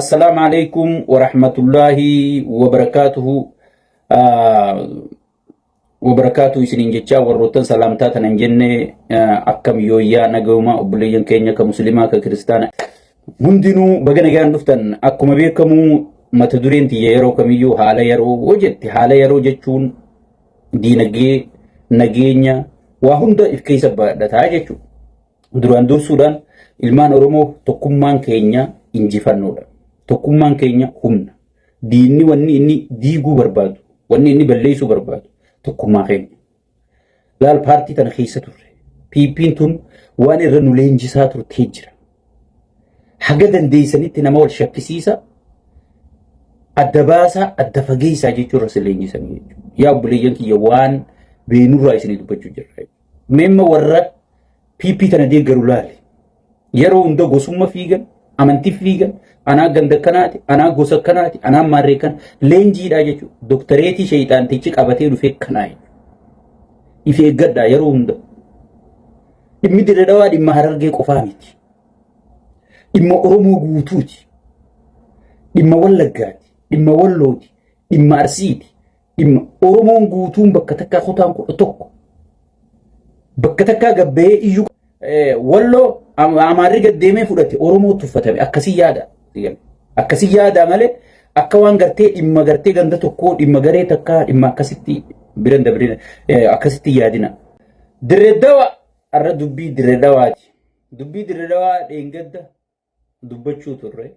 السلام عليكم ورحمة الله وبركاته. وبركاته سنين جتشا والروتن سلامتات ننجنة أكم يويا نجوما وبليان كينيا كمسلمة ككريستانا هندينو بغنا جان نفتن أكما بيكمو متدورين تييرو كميو حالا يرو وجدت حالا يرو جتشون دينجي نجينيا وهندا إفكيسا بادتا جتشو duraan dursuudhaan ilmaan Oromoo tokkummaan keenya injifannodha. Tokkummaan keenya humna. Diinni wanni inni diiguu barbaadu, wanni inni balleessuu barbaadu tokkummaa keenya. Laal paartii tana keessa turre. PP'n tun waan irra nu leenjisaa turtee jira. Haga dandeessanitti nama wal shakkisiisa. Adda baasaa, adda fageessaa jechuurra si leenjisanii jechuudha. Yaa obboleeyyan kiyya waan beenurraa isinii dubbachuu jirra. Meemma warra PP tana deeggaru laale. Yeroo hunda gosummaa fiigan, amantii fiigan, anaa ganda kanaati, anaa gosa kanaati, anaa maarree kana leenjiidhaa jechuudha. Doktoreetii sheeyxaantichi qabatee dhufee kanaa ife eeggadhaa yeroo hunda. Dhimmi Dirree Dhawaa dhimma Harargee qofaa miti. Dhimma Oromoo guutuuti. Dhimma Wallaggaati, dhimma Wallooti, dhimma Arsiiti, dhimma Oromoon guutuun bakka takkaa kutaan 11. Bakka takkaa gabbee iyyuu Walloo Amaarri gaddeemee fudhate Oromoo tuffatame akkasii yaada. Akkasii yaada malee akka waan gartee dhimma gartee ganda tokkoo dhimma garee takkaa dhimma akkasitti biran dabrina akkasitti yaadina. Dirree Dhawaa arra dubbii Dirree Dhawaati. Dubbii Dirree Dhawaa dheengadda dubbachuu turre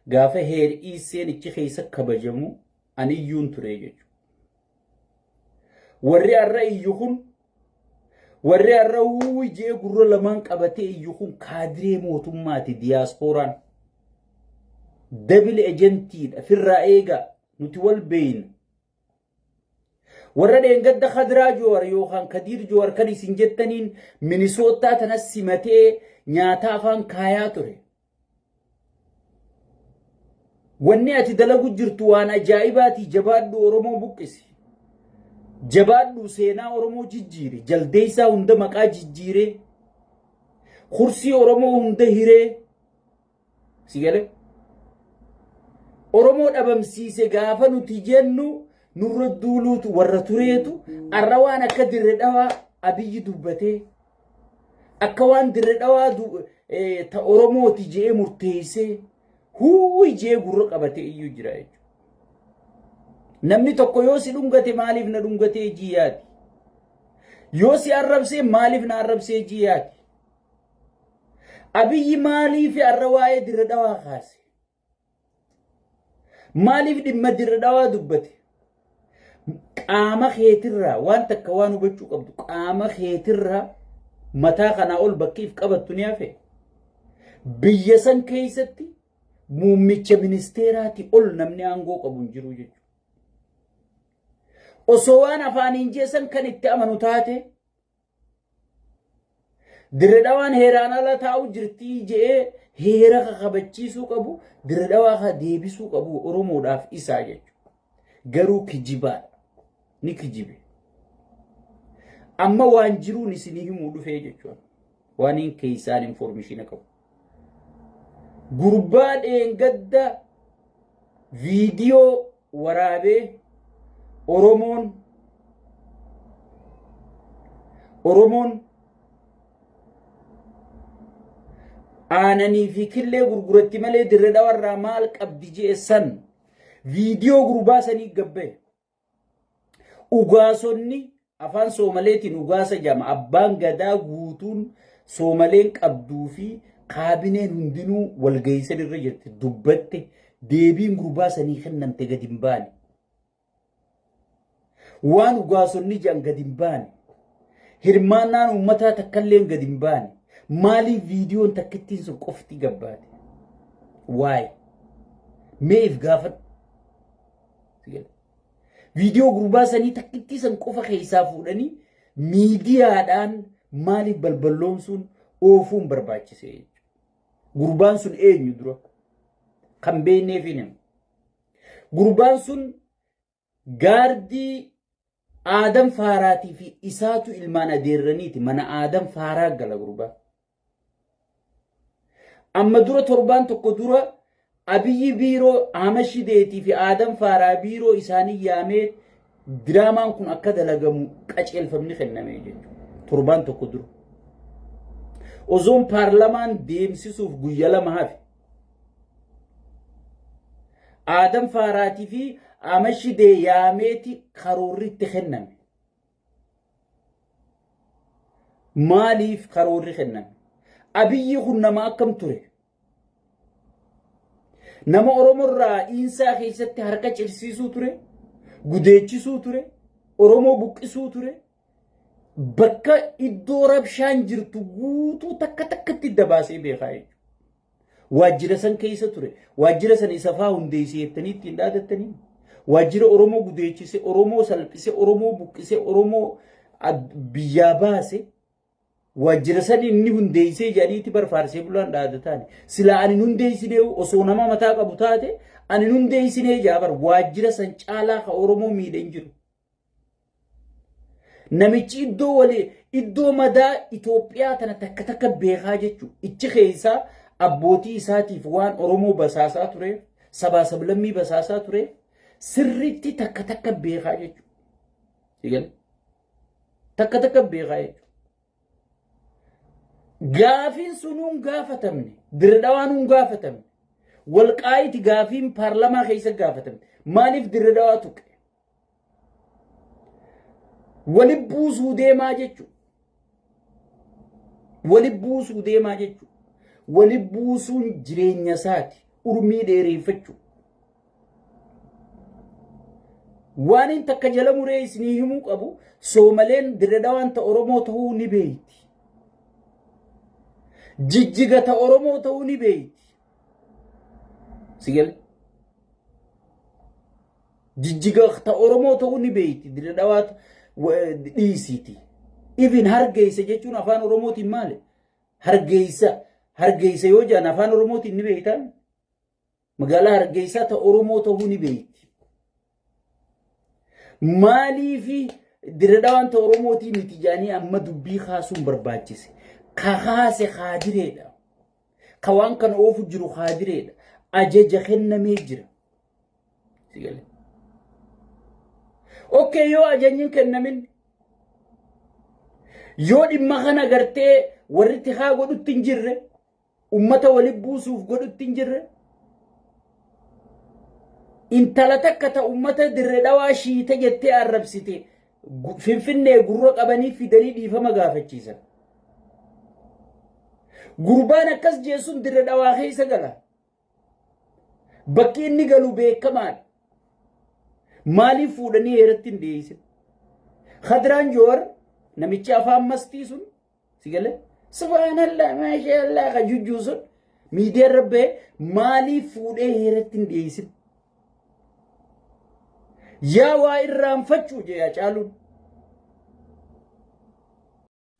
gaafa heerii seenichi keessa kabajamu ani iyyuun ture jechuudha. Warri arra iyyuu kun warri arra jee gurra lamaan qabatee iyyuu kun kaadiree mootummaati diyaaspooraan. Dabil ejentiidha firraa eegaa nuti wal beeyna. Warra dheengadda Khadiraa Joowar yookaan Kadiir Joowar kan isin jettaniin Minisootaa tanas simatee nyaata afaan kaayaa ture. Wanni ati dalagu jirtu waan ajaa'ibaati jabaadhu Oromoo buqqisi. Jabaadhu seenaa Oromoo jijjiire jaldeessaa hunda maqaa jijjiire kursii Oromoo hunda hiree sigale Oromoo dhabamsiise gaafa nuti jennu nurra duuluutu warra tureetu arra waan akka Dirree Dhawaa Abiyyi dubbatee akka waan Dirree Dhawaa ta Oromooti jee murteessee jee gurra qabatee iyyuu jira jechuudha. Namni tokko yoo si dhungate maaliif na dhungatee jiyaati? Yoo si arrabsee maaliif na arrabsee jiyaati? Abiyyi maaliif arra waa'ee Dirree Dhawaa kaase? Maaliif dhimma Dirree Dhawaa dubbate? Qaama keetirraa waan takka waan hubachuu qabdu qaama keetirraa mataa kanaa ol bakkiif qabattu ni hafe. Biyya san keessatti muummicha ministeeraati ol namni aangoo qabu hin jiru jechuudha. Osoo waan afaaniin jeessan kan itti amanu taate Dirree Dhawaan heeraan ala taa'u jirtii je'ee heera kabachiisuu qabu Dirree Dhawaa deebisuu qabu Oromoodhaaf isaa jechuudha. Garuu kijibaadha. Ni kijibe. Amma waan jiruun isinii himuu dhufee jechuudha. Waan hin keessaan informeeshina qabu. Gurbaa dheengadda viidiyoo waraabee Oromoon aananii fi killee gurguratti malee Dirree Dhawarraa maal qabdi jeessan viidiyoo gurbaa sanii gabbee. Ugaasonni afaan Soomaleetiin ugaasa jama abbaan gadaa guutuun Soomaleen qabduu fi kaabineen hundinuu walgeessan irra jirti dubbatte deebiin gurbaa sanii kennamte gadi hin baane. Waan ugaasonni jaan gadi hin baane. Hirmaannaan uummataa takkalleen gadi hin baane. Maaliif viidiyoon takkittiin sun qofti gabbaate? Waay? Meef gaafadhu? Viidiyoo gurbaa sanii takkittii san qofa keessaa fuudhanii miidiyaadhaan maaliif balballoomsuun oofuun barbaachise jechuudha. Gurbaan sun eenyu dura? Kan beekneef hin himu. Gurbaan sun gaardii Adam Faaraatii fi isaatu ilmaan adeerraniiti mana Adam Faaraa gala gurbaa. Amma dura torbaan tokko dura Abiyyi biiroo Ahmad Shideetii fi Aadam Faaraa biiroo isaanii yaamee diraamaan kun akka dalagamu qaceelfamni kennamee jechuudha. Torbaan tokko dura. Ozoon paarlamaan deemsisuuf guyyaa lama hafe. Aadam Faaraatii fi Ahmad Shidee yaameeti karoorri itti kenname. Maaliif karoorri kenname? Abiyyi kun nama akkam ture? Nama Oromoo irraa dhiinsaa keessatti harka cirsiisuu ture, gudeechisuu ture, Oromoo buqqisuu ture, bakka iddoo rabshaan jirtu guutuu takka takkatti dabaasee beekaa jechuudha. Waajjira san keessa ture. Waajjira san isa faa hundeessee jettanii ittiin dhaadattanii. Waajjira Oromoo gudeechise, Oromoo salphise, Oromoo buqqise, Oromoo biyyaa baase. Waajjira san inni hundeessee jedhaniiti barfaarsee bulaan dhaadataan. Sila ani hundeessinee osoo nama mataa qabu taate ani hundeessinee jaabar waajjira san caalaa ka Oromoo miidhan jiru. Namichi iddoo madaa Itoophiyaa tana takka takka beekaa jechuudha. Ichi keessaa abbootii isaatiif waan Oromoo basaasaa ture, sabaa sablammii basaasaa ture, sirriitti takka takka beekaa jechuudha. Takka takka beekaa jechuudha. Gaafiin sunuun gaafatamne, Dirredhawaan hun gaafatamne, Walqaayiti gaafiin paarlamaa keessa gaafatamne. Maaliif Dirredhawaa tuqe? Wali buusuu deemaa jechuudha. Wali buusuu deemaa jechuudha. Wali buusuun jireenya isaati. Urmii dheereeffachuu. Waan hin takka jala muree isinii himuu qabu Soomaleen Dirredhawaan ta Oromoo ta'uu ni beeyti. Jijjiga ta Oromoo ta'uu ni beeyti. Sigale? Jijjiga ta Oromoo ta'uu ni beeyti. Dirredhawaa dhiisiti. Even hargeysa jechuun afaan Oromootiin maali? Hargeysa yoo jedhan afaan Oromootiin ni beeytaa? Magaalaa Hargeysaa ta Oromoo ta'uu ni beeyti. Maaliifi Dirredhawaan ta Oromootiin miti jedhanii amma dubbii kaasuun barbaachise. Kahaase haadireedha. Ka waan kana oofu jiru haadireedha. Ajaja kennamee jira. Sigale. Okay, yoo ajajni kennamin. Yoo dhimma kana gartee warri tikaa godhutti hin jirre, ummata wali buusuuf godhutti hin jirre, intala takka ta ummata Dirredhawaa shiite jettee arrabsite Finfinnee gurra qabanii fidanii dhiifama gaafachiisan. Gurbaan akkas jeesuun Dirredhawaa keessa gala. Bakki inni galu beekamaadha. Maaliif fuudhanii heeratti hin dhiyeessin? Khadiraan Joowar namichi afaan mastii sun sigale subhanallah maashaallah ka jujjuu sun miidiyaa irra bahee maaliif fuudhee heeratti hin dhiyeessin? Yaa waa irraanfachuu jee Hacaaluun.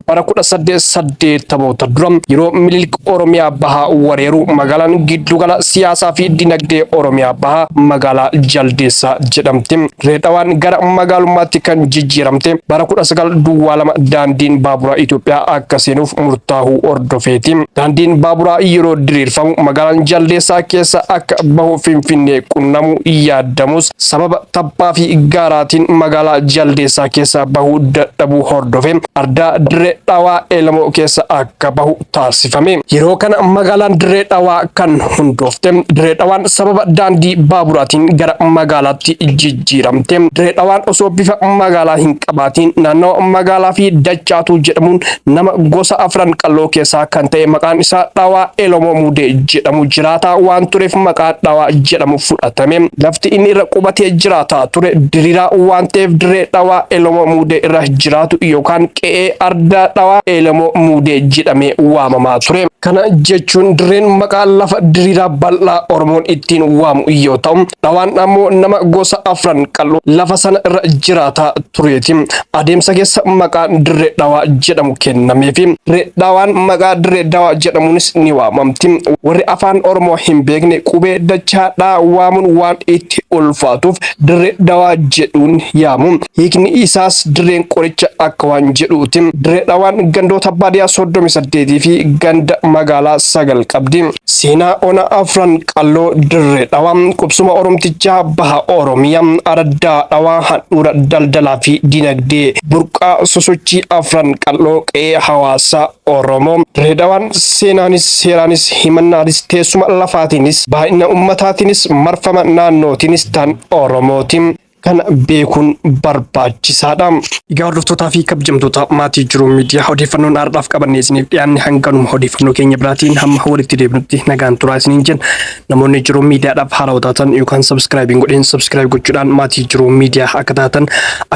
Bara 1880 dura yeroo Minilik Oromiyaa bahaa wareeru magaalaan giddugala siyaasaa fi dinagdee Oromiyaa bahaa magaalaa Jaldeessaa jedhamte. Dirredhawaan gara magaalummaatti kan jijjiiramte bara 1902 daandiin baaburaa Itoophiyaa akka seenuuf murtaa'uu hordofeeti. Daandiin baaburaa yeroo diriirfamu magaalaan Jaldeessaa keessa akka bahu Finfinnee qunnamu yaadamus sababa tabbaa fi gaaraatiin magaalaa Jaldeessaa keessa bahuu dadhabuu hordofe. Ardaa Dirredhawaa Elamoo keessa akka bahu taasifame. Yeroo kana magaalaan Dirredhawaa kan hundoofte. Dirredhawaan sababa daandii baaburaatiin gara magaalaatti jijjiiramte. Dirredhawaan osoo bifa magaalaa hin qabaatiin naannoo magaalaa fi Dachaatu jedhamuun nama gosa afran qalloo keessaa kan ta'e maqaan isaa Dhawaa Elamoo Mudee jedhamu jiraataa waan tureef maqaa Dhawaa jedhamu fudhatame. Lafti inni irra qubatee jiraataa ture diriiraa waan ta'eef Dirredhawaa Elamoo Mudee irra jiraatu yookaan qe'ee ardaa Dhawaa Elamoo Mudee jedhamee waamamaa ture. Kana jechuun dirreen maqaa lafa diriiraa bal'aa Oromoon ittiin waamu yoo ta'u, Dhawaan ammoo nama gosa afran qalloo lafa sana irra jiraataa tureeti. Adeemsa keessa maqaan Dirredhawaa jedhamu kennameefi Dirredhawaan maqaa Dirredhawaa jedhamuunis ni waamamti. Warri afaan Oromoo hin beekne qubee dachaadhaa waamuun waan itti ulfaatuuf Dirredhawaa jedhuun yaamu. Hiikni isaas dirreen qoricha akka waan jedhuuti. Dirredhawaa Dhawaan gandoota baadiyyaa 38 fi ganda magaalaa 9 qabdi. Seenaa ona afran qalloo dirree dhawaa qubsuma Oromtichaa baha Oromiyaa araddaa dhawaa handhuura daldalaa fi dinagdee burqaa sosochii afran qalloo qe'ee hawaasa Oromoo. Dirree dhawaan seenaanis seeraanis himannaanis teessuma lafaatiinis baay'ina uummataatiinis marfama naannootiinis tan Oromootiin kan beekuun barbaachisaadha. Egaa hordoftootaa fi kabajamtoota maatii Jiruu Miidiyaa odeeffannoon har'aaf qabannee isiniif dhiyaanne hanganuma odeeffannoo keenya biraatiin hamma walitti deebinutti nagaan turaa isiniin jenna. Namoonni Jiruu Miidiyaadhaaf haarawaa taatan yookaan sabskraayibiin godheen sabskraayib gochuudhaan maatii Jiruu Miidiyaa akka taatan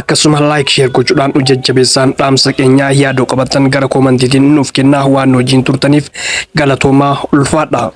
akkasuma laayik sheer gochuudhaan jajjabeessaan dhaamsa keenyaa yaadoo qabatan gara koomantiitiin nuuf kennaa waan hojiin turtaniif galatoomaa ulfaadha.